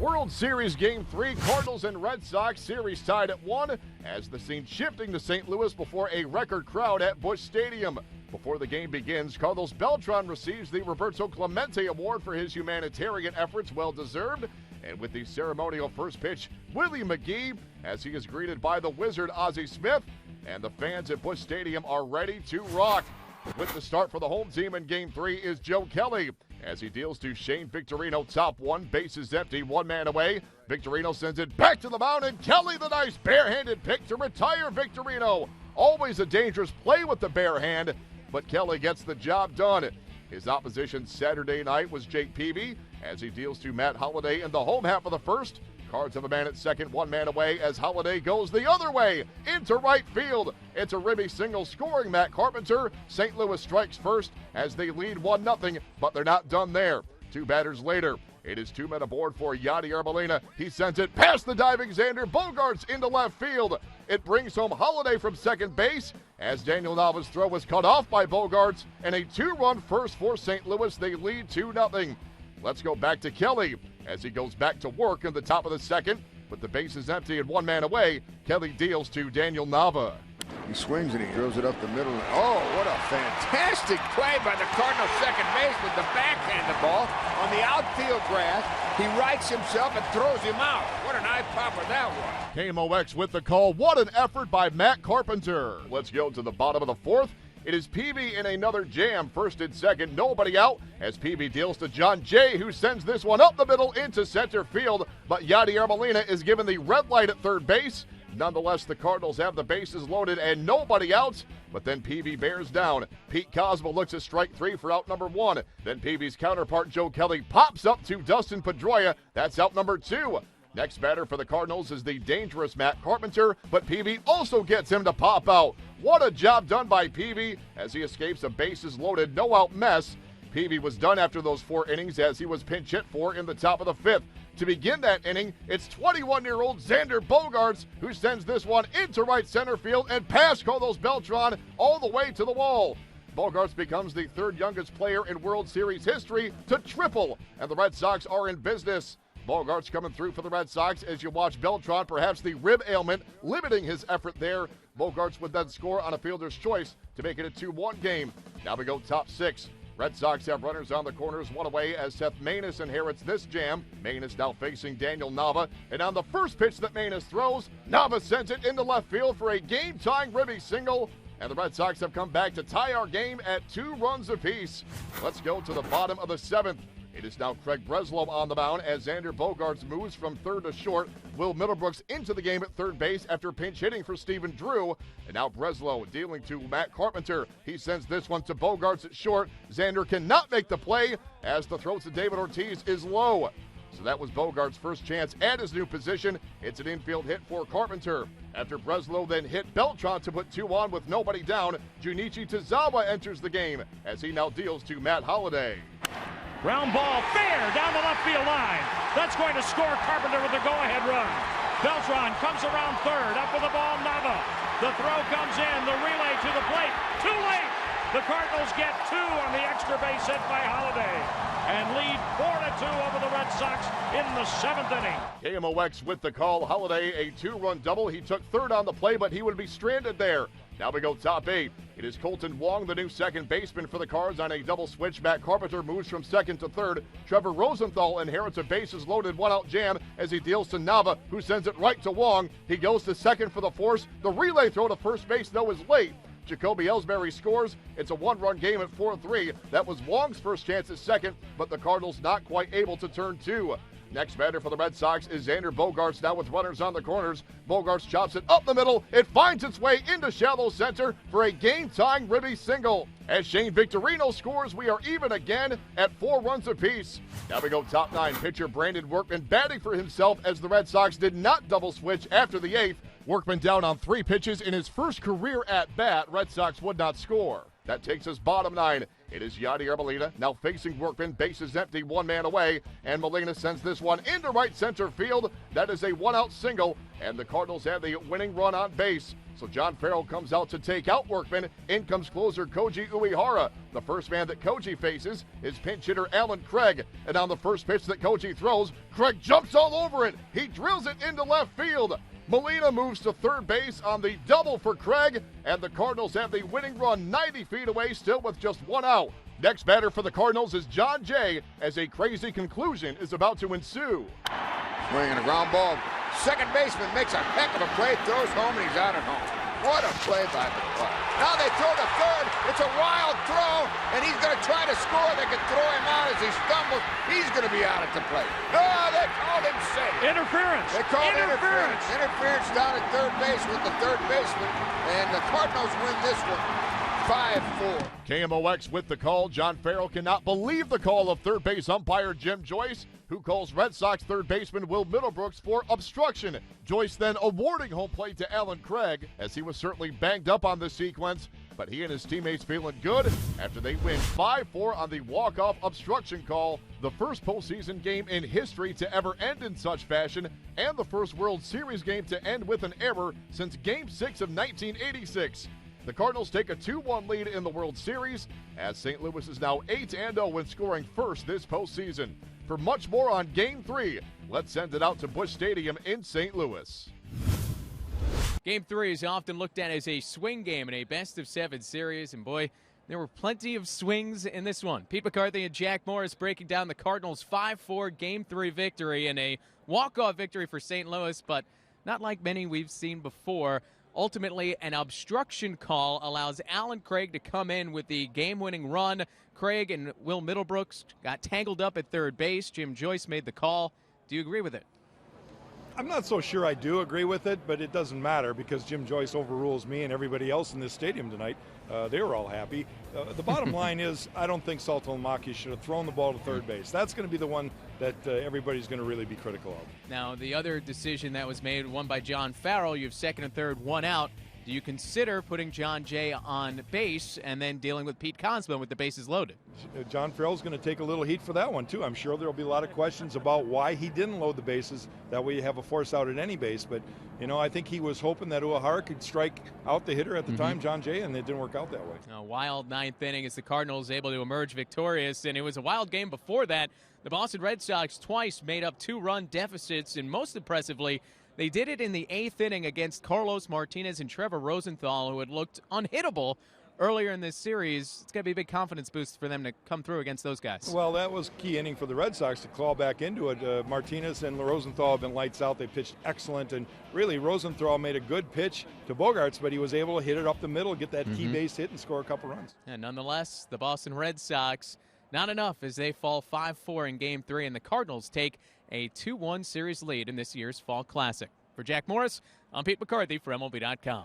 World Series Game 3, Cardinals and Red Sox, series tied at 1 as the scene shifting to St. Louis before a record crowd at Busch Stadium. Before the game begins, Carlos Beltran receives the Roberto Clemente Award for his humanitarian efforts, well deserved. And with the ceremonial first pitch, Willie McGee, as he is greeted by the Wizard Ozzie Smith, and the fans at Busch Stadium are ready to rock. With the start for the home team in Game 3 is Joe Kelly, as he deals to Shane Victorino, top one, bases empty, one man away. Victorino sends it back to the mound, and Kelly, the nice barehanded pick to retire Victorino. Always a dangerous play with the bare hand, but Kelly gets the job done. His opposition Saturday night was Jake Peavy, as he deals to Matt Holliday in the home half of the first. Cards have a man at second, one man away as Holliday goes the other way into right field. It's a ribby single scoring Matt Carpenter. St. Louis strikes first as they lead 1-0, but they're not done there. Two batters later, it is two men aboard for Yadier Molina. He sends it past the diving Xander Bogaerts into left field. It brings home Holliday from second base as Daniel Nava's throw was cut off by Bogaerts, and a two-run first for St. Louis. They lead 2-0. Let's go back to Kelly as he goes back to work in the top of the second. With the bases empty and one man away, Kelly deals to Daniel Nava. He swings and he drills it up the middle. Oh, what a fantastic play by the Cardinal second baseman, the backhand ball on the outfield grass. He rights himself and throws him out. What an eye popper that was. KMOX with the call. What an effort by Matt Carpenter. Let's go to the bottom of the fourth. It is Peavy in another jam, first and second, nobody out, as Peavy deals to John Jay, who sends this one up the middle into center field, but Yadier Molina is given the red light at third base. Nonetheless, the Cardinals have the bases loaded and nobody out, but then Peavy bears down. Pete Cosmo looks at strike three for out number one. Then Peavy's counterpart, Joe Kelly, pops up to Dustin Pedroia. That's out number two. Next batter for the Cardinals is the dangerous Matt Carpenter, but Peavy also gets him to pop out. What a job done by Peavy as he escapes a bases-loaded, no-out mess. Peavy was done after those 4 innings as he was pinch hit for in the top of the fifth. To begin that inning, it's 21-year-old Xander Bogaerts who sends this one into right center field and past Carlos Beltran all the way to the wall. Bogaerts becomes the third youngest player in World Series history to triple, and the Red Sox are in business. Bogaerts coming through for the Red Sox as you watch Beltran, perhaps the rib ailment, limiting his effort there. Bogaerts would then score on a fielder's choice to make it a 2-1 game. Now we go top six. Red Sox have runners on the corners, one away as Seth Maness inherits this jam. Maness now facing Daniel Nava, and on the first pitch that Maness throws, Nava sends it into left field for a game-tying ribby single. And the Red Sox have come back to tie our game at 2 runs apiece. Let's go to the bottom of the seventh. It is now Craig Breslow on the mound as Xander Bogaerts moves from third to short. Will Middlebrooks into the game at third base after pinch hitting for Stephen Drew. And now Breslow dealing to Matt Carpenter. He sends this one to Bogaerts at short. Xander cannot make the play as the throw to David Ortiz is low. So that was Bogaerts' first chance at his new position. It's an infield hit for Carpenter. After Breslow then hit Beltran to put 2 on with nobody down, Junichi Tozawa enters the game as he now deals to Matt Holliday. Ground ball fair down the left field line. That's going to score Carpenter with the go-ahead run. Beltran comes around third, up with the ball, Nava. The throw comes in, the relay to the plate. Too late! The Cardinals get 2 on the extra base hit by Holliday and lead 4-2 over the Red Sox in the 7th inning. KMOX with the call. Holliday, a 2-run double. He took third on the play, but he would be stranded there. Now we go top 8. It is Colton Wong, the new second baseman for the Cards, on a double switch. Matt Carpenter moves from second to third. Trevor Rosenthal inherits a bases-loaded one-out jam as he deals to Nava, who sends it right to Wong. He goes to second for the force. The relay throw to first base, though, is late. Jacoby Ellsbury scores. It's a 1-run game at 4-3. That was Wong's first chance at second, but the Cardinals not quite able to turn 2. Next batter for the Red Sox is Xander Bogaerts, now with runners on the corners. Bogaerts chops it up the middle. It finds its way into shallow center for a game-tying ribby single. As Shane Victorino scores, we are even again at 4 runs apiece. Now we go top 9. Pitcher Brandon Workman batting for himself as the Red Sox did not double switch after the 8th. Workman down on 3 pitches in his first career at bat. Red Sox would not score. That takes us bottom 9. It is Yadier Molina now facing Workman. Bases empty, one man away, and Molina sends this one into right center field. That is a one-out single, and the Cardinals have the winning run on base. So John Farrell comes out to take out Workman. In comes closer Koji Uehara. The first man that Koji faces is pinch hitter Alan Craig. And on the first pitch that Koji throws, Craig jumps all over it. He drills it into left field. Molina moves to third base on the double for Craig, and the Cardinals have the winning run 90 feet away, still with just one out. Next batter for the Cardinals is John Jay, as a crazy conclusion is about to ensue. Swinging a ground ball. Second baseman makes a heck of a play, throws home, and he's out at home. What a play by the club. Now they throw to third. It's a wild throw, and he's going to try to score. They can throw him out as he stumbles. He's going to be out at the plate. Oh, they called him safe. Interference. They called interference. Interference down at third base with the third baseman, and the Cardinals win this one 5-4. KMOX with the call. John Farrell cannot believe the call of third base umpire Jim Joyce, who calls Red Sox third baseman Will Middlebrooks for obstruction. Joyce then awarding home plate to Alan Craig, as he was certainly banged up on this sequence, but he and his teammates feeling good after they win 5-4 on the walk-off obstruction call, the first postseason game in history to ever end in such fashion, and the first World Series game to end with an error since Game 6 of 1986. The Cardinals take a 2-1 lead in the World Series, as St. Louis is now 8-0 when scoring first this postseason. For much more on Game 3, let's send it out to Busch Stadium in St. Louis. Game 3 is often looked at as a swing game in a best-of-7 series, and boy, there were plenty of swings in this one. Pete McCarthy and Jack Morris breaking down the Cardinals' 5-4 Game 3 victory and a walk-off victory for St. Louis, but not like many we've seen before. Ultimately, an obstruction call allows Alan Craig to come in with the game-winning run. Craig and Will Middlebrooks got tangled up at third base. Jim Joyce made the call. Do you agree with it? I'm not so sure I do agree with it, but it doesn't matter because Jim Joyce overrules me and everybody else in this stadium tonight. They were all happy. The bottom line is I don't think Saltalamacchia should have thrown the ball to third base. That's going to be the one that everybody's going to really be critical of. Now, the other decision that was made, one by John Farrell, you have second and third, one out. Do you consider putting John Jay on base and then dealing with Pete Kozma with the bases loaded? John Farrell's going to take a little heat for that one, too. I'm sure there will be a lot of questions about why he didn't load the bases. That way you have a force out at any base. But, you know, I think he was hoping that Uehara could strike out the hitter at the time, John Jay, and it didn't work out that way. A wild ninth inning as the Cardinals able to emerge victorious, and it was a wild game before that. The Boston Red Sox twice made up two-run deficits, and most impressively, they did it in the eighth inning against Carlos Martinez and Trevor Rosenthal, who had looked unhittable earlier in this series. It's going to be a big confidence boost for them to come through against those guys. Well, that was key inning for the Red Sox to claw back into it. Martinez and Rosenthal have been lights out. They pitched excellent, and really Rosenthal made a good pitch to Bogaerts, but he was able to hit it up the middle, get that key base hit, and score a couple runs. And nonetheless, the Boston Red Sox, not enough as they fall 5-4 in Game 3, and the Cardinals take a 2-1 series lead in this year's Fall Classic. For Jack Morris, I'm Pete McCarthy for MLB.com.